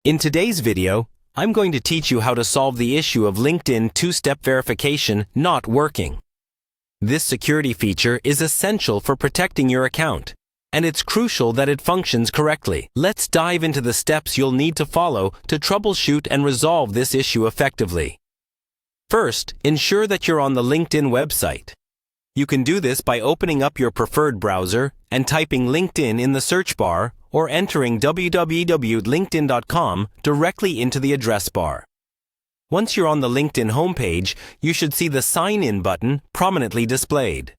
In today's video, I'm going to teach you how to solve the issue of LinkedIn two-step verification not working. This security feature is essential for protecting your account, and it's crucial that it functions correctly. Let's dive into the steps you'll need to follow to troubleshoot and resolve this issue effectively. First, ensure that you're on the LinkedIn website. You can do this by opening up your preferred browser and typing LinkedIn in the search bar or entering www.linkedin.com directly into the address bar. Once you're on the LinkedIn homepage, you should see the Sign In button prominently displayed.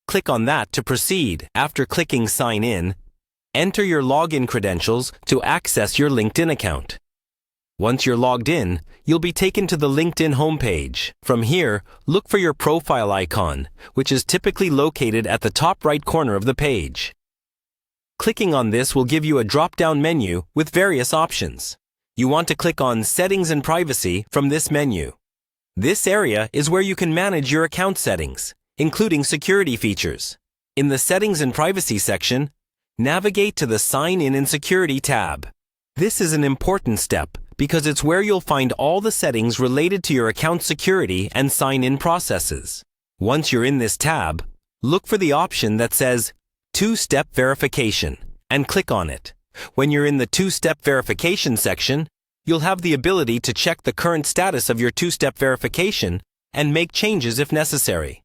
Click on that to proceed. After clicking Sign In, enter your login credentials to access your LinkedIn account. Once you're logged in, you'll be taken to the LinkedIn homepage. From here, look for your profile icon, which is typically located at the top right corner of the page. Clicking on this will give you a drop-down menu with various options. You want to click on Settings and Privacy from this menu. This area is where you can manage your account settings, including security features. In the Settings and Privacy section, navigate to the Sign In and Security tab. This is an important step because it's where you'll find all the settings related to your account security and sign-in processes. Once you're in this tab, look for the option that says Two-Step Verification and click on it. When you're in the Two-Step Verification section, you'll have the ability to check the current status of your two-step verification and make changes if necessary.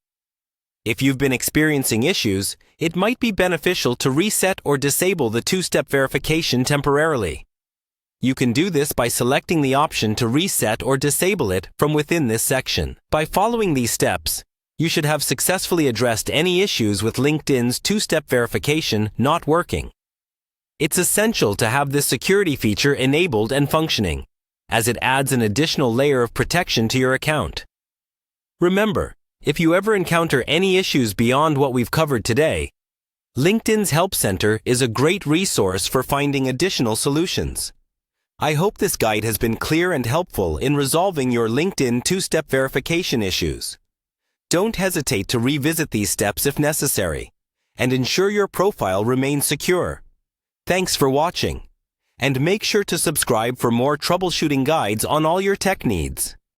If you've been experiencing issues, it might be beneficial to reset or disable the two-step verification temporarily. You can do this by selecting the option to reset or disable it from within this section. By following these steps, you should have successfully addressed any issues with LinkedIn's two-step verification not working. It's essential to have this security feature enabled and functioning, as it adds an additional layer of protection to your account. Remember, if you ever encounter any issues beyond what we've covered today, LinkedIn's Help Center is a great resource for finding additional solutions. I hope this guide has been clear and helpful in resolving your LinkedIn two-step verification issues. Don't hesitate to revisit these steps if necessary, and ensure your profile remains secure. Thanks for watching, and make sure to subscribe for more troubleshooting guides on all your tech needs.